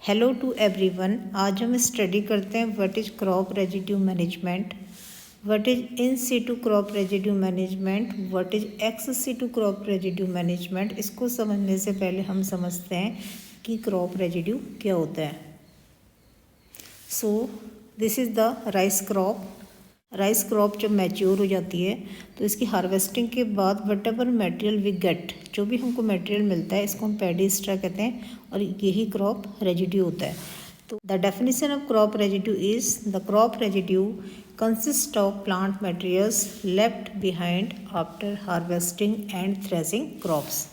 Hello to everyone. आज हम study करते हैं what is crop residue management, what is in situ crop residue management, what is ex situ crop residue management. इसको समझने से पहले हम समझते हैं कि क्रॉप रेजिड्यू क्या होता है। So this is the rice crop. Rice crop जब मैच्योर हो जाती है तो इसकी हार्वेस्टिंग के बाद whatever material we get, जो भी हमको मटेरियल मिलता है इसको हम पैडी एक्स्ट्रा कहते हैं और यही क्रॉप रेजिड्यू होता है। तो the definition of crop residue is the crop residue consist of plant materials left behind after harvesting and threshing crops.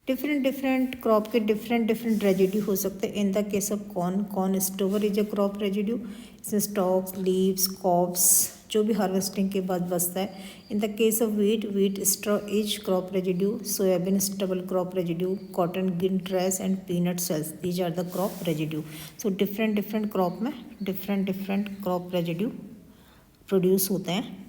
Different crop के डिफरेंट रेजिड्यू हो सकते हैं। In the case of corn stover is a crop residue. इसमें stocks, leaves, Cobbs जो भी harvesting के बाद बचता है। In the case of wheat straw is crop residue. Soybean stubble crop residue. Cotton gin trace and peanut shells, these are the crop residue. So different crop में different crop residue produce होते हैं।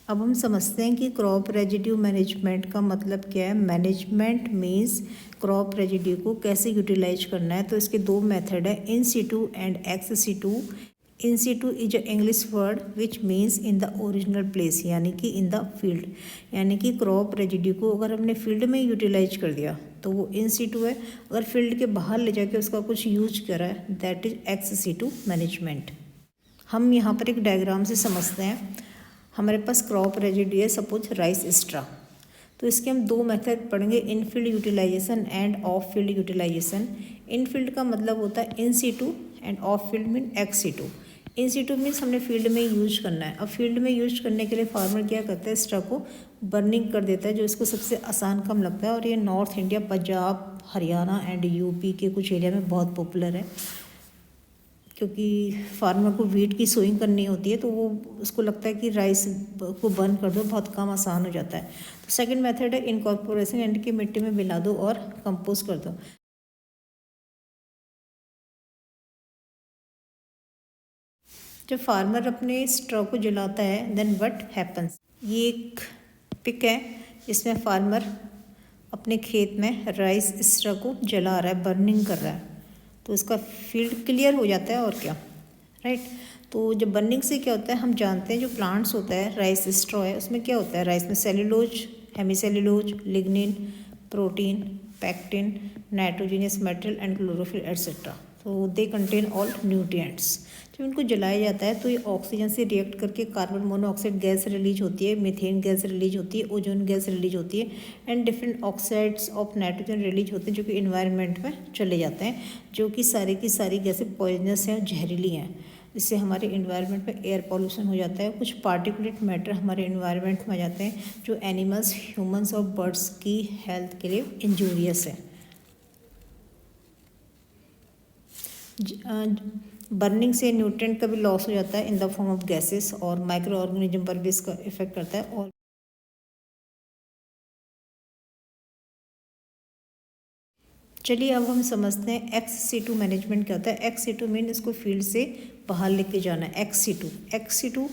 अब हम समझते हैं कि crop residue management का मतलब क्या है। मैनेजमेंट मीन्स क्रॉप रेजिड्यू को कैसे यूटिलाइज करना है। तो इसके दो मेथड है, in situ and ex situ. In situ is a English word which means in the original place, यानी कि इन द फील्ड। यानी कि क्रॉप रेजिड्यू को अगर हमने फील्ड में यूटिलाइज कर दिया तो वो इन सीटू है। अगर फील्ड के बाहर ले जाके उसका कुछ यूज करा है, that is ex situ management. हम यहाँ पर एक डायग्राम से समझते हैं। हमारे पास क्रॉप रेजिड्यू है, सपोज राइस एक्स्ट्रा। तो इसके हम दो मेथड पढ़ेंगे, in field utilization and of field utilization. In field का मतलब होता है in situ and of field mean ex situ. In situ means हमने फील्ड में यूज करना है। अब फील्ड में यूज करने के लिए फार्मर क्या करता है, एक्स्ट्रा को बर्निंग कर देता है, जो इसको सबसे आसान काम लगता है। और ये north India, Punjab, Haryana and UP के कुछ एरिया में बहुत पॉपुलर है, क्योंकि फार्मर को वीट की सोइंग करनी होती है तो वो उसको लगता है कि राइस को बर्न कर दो, बहुत काम आसान हो जाता है। तो सेकंड मेथड है इनकॉर्पोरेशन, यानी कि मिट्टी में मिला दो और कंपोस्ट कर दो। जब फार्मर अपने स्ट्रॉ को जलाता है देन व्हाट हैपन्स। ये एक पिक है, इसमें फार्मर अपने खेत में राइस स्ट्रॉ को जला रहा है, बर्निंग कर रहा है। तो इसका फील्ड क्लियर हो जाता है और क्या, राइट। तो जब बर्निंग से क्या होता है, हम जानते हैं जो प्लांट्स होता है, राइस स्ट्रॉ है, उसमें क्या होता है, राइस में cellulose, hemicellulose, lignin, protein, pectin, nitrogenous material and chlorophyll etcetera. तो दे कंटेन ऑल न्यूट्रिएंट्स। जब इनको जलाया जाता है तो ये ऑक्सीजन से रिएक्ट करके कार्बन मोनोऑक्साइड गैस रिलीज होती है, मीथेन गैस रिलीज होती है, ओजोन गैस रिलीज होती है and different oxides of nitrogen release होते हैं, जो कि इन्वायरमेंट में चले जाते हैं, जो कि सारी की सारी गैसें पॉइजनस हैं और जहरीली हैं। इससे हमारे इन्वायरमेंट में एयर पॉल्यूशन हो जाता है। कुछ पार्टिकुलेट मैटर हमारे इन्वायरमेंट में आ जाते हैं जो एनिमल्स, ह्यूमंस और बर्ड्स की हेल्थ के लिए इंजूरियस है। बर्निंग से न्यूट्रिएंट का भी लॉस हो जाता है in the form of gases, और माइक्रो ऑर्गेनिज्म पर भी इसका इफेक्ट करता है। और चलिए अब हम समझते हैं एक्स सीटू मैनेजमेंट क्या होता है। एक्स सीटू मीन इसको फील्ड से बाहर लेके जाना है। एक्स सीटू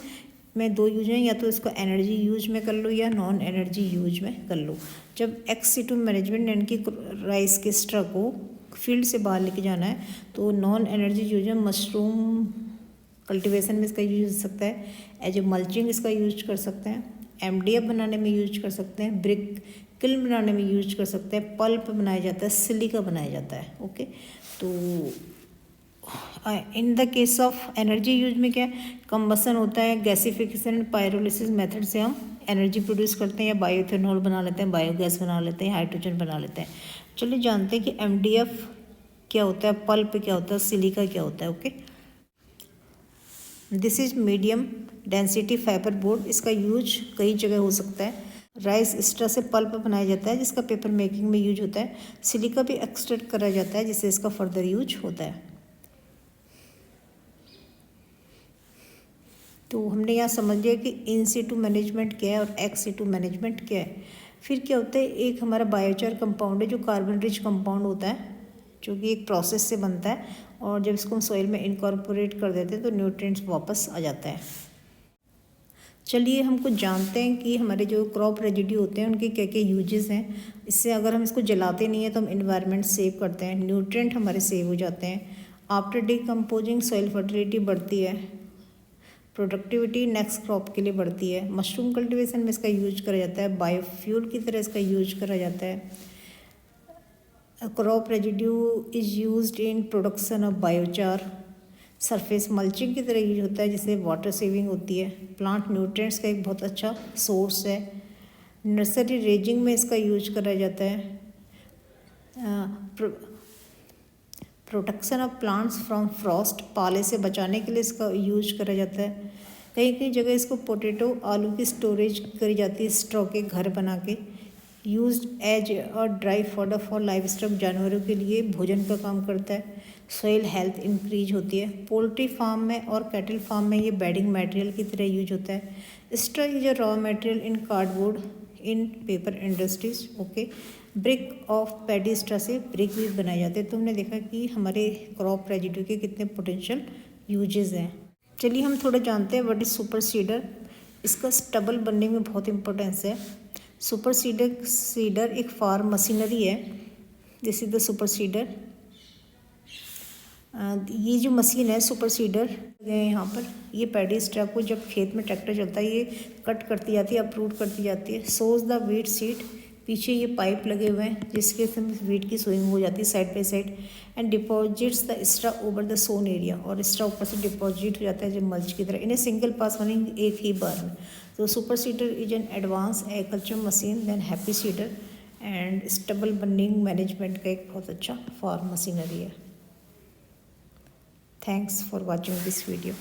में दो यूज हैं, या तो इसको एनर्जी यूज में कर लो या नॉन एनर्जी यूज में कर लो। जब एक्स सीटू मैनेजमेंट यानी कि राइस के स्ट्रा को फील्ड से बाहर लेके जाना है तो नॉन एनर्जी यूज है। मशरूम कल्टीवेशन में इसका यूज हो सकता है, एज ए मल्चिंग इसका यूज कर सकते हैं, एमडीएफ बनाने में यूज कर सकते हैं, ब्रिक किल्न बनाने में यूज कर सकते हैं, पल्प बनाया जाता है, सिलिका बनाया जाता है। ओके, तो in the case of energy use में क्या है, कंबसन होता है, गैसिफिकेशन एंड पायरोलिसिस मेथड से हम एनर्जी प्रोड्यूस करते हैं, या बायोइथेनॉल बना लेते हैं, बायोगैस बना लेते हैं, हाइड्रोजन बना लेते हैं। चलिए जानते हैं कि एमडीएफ क्या होता है, पल्प क्या होता है, सिलिका क्या होता है। Okay, this is medium density fibre board. इसका यूज कई जगह हो सकता है। राइस स्ट्रा से पल्प बनाया जाता है जिसका पेपर मेकिंग में यूज होता है। सिलिका भी एक्सट्रैक्ट करा जाता है जिससे इसका फर्दर यूज होता है। तो हमने यहाँ समझ लिया कि इन सीटू मैनेजमेंट क्या है और एक्स सीटू मैनेजमेंट क्या है। फिर क्या होता है, एक हमारा बायोचार कंपाउंड है जो कार्बन रिच कंपाउंड होता है, जो कि एक प्रोसेस से बनता है, और जब इसको हम सॉइल में इनकॉर्पोरेट कर देते हैं तो न्यूट्रिएंट्स वापस आ जाता है। चलिए हम कुछ जानते हैं कि हमारे जो क्रॉप रेजिड्यू होते हैं उनके क्या क्या यूजेस हैं। इससे अगर हम इसको जलाते नहीं हैं तो हम इन्वायरमेंट सेव करते हैं, न्यूट्रिएंट हमारे सेव हो जाते हैं। आफ्टर डिकम्पोजिंग सॉइल फर्टिलिटी बढ़ती है, प्रोडक्टिविटी नेक्स्ट क्रॉप के लिए बढ़ती है। मशरूम कल्टीवेशन में इसका यूज करा जाता है, बायोफ्यूल की तरह इसका यूज करा जाता है। Crop residue is used in production of biochar. Surface mulching की तरह यूज होता है जिससे वाटर सेविंग होती है। प्लांट न्यूट्रिएंट्स का एक बहुत अच्छा सोर्स है। नर्सरी रेजिंग में इसका यूज करा जाता है। Protection of plants from Frost, पाले से बचाने के लिए इसका यूज करा जाता है। कई कई जगह इसको पोटैटो आलू की स्टोरेज करी जाती है, स्ट्रॉ के घर बना के। यूज्ड एज और dry fodder for live stock, जानवरों के लिए भोजन का काम करता है। सॉइल हेल्थ इंक्रीज होती है। पोल्ट्री फार्म में और कैटल फार्म में ये बेडिंग मटेरियल की तरह यूज होता है। Straw is a raw material in cardboard in paper industries. Okay, brick of paddy straw से ब्रिक भी बनाए जाते हैं। तो हमने देखा कि हमारे क्रॉप रेजिड्यू के कितने पोटेंशियल यूजेस हैं। चलिए हम थोड़ा जानते हैं व्हाट इज सुपर सीडर। इसका स्टबल बनने में बहुत इंपॉर्टेंस है। सुपर सीडर एक फार्म मशीनरी है। This is the super seeder. ये जो मशीन है सुपर सीडर यहाँ पर, ये पैडी स्ट्रा को जब खेत में ट्रैक्टर चलता है ये कट करती जाती है, अपरूट करती जाती है। सोज द वीट सीड, पीछे ये पाइप लगे हुए हैं जिसके से वीट की सोइंग हो जाती है side by side. And deposits the straw over the sown area, और स्ट्रा ऊपर से डिपॉजिट हो जाता है जो मल्च की तरह। इन्हें सिंगल पास रनिंग एक ही बार में। तो super seeder is an advance agriculture machine than happy seeder and stubble burning management का एक बहुत अच्छा फार्म मशीनरी है। Thanks for watching this video.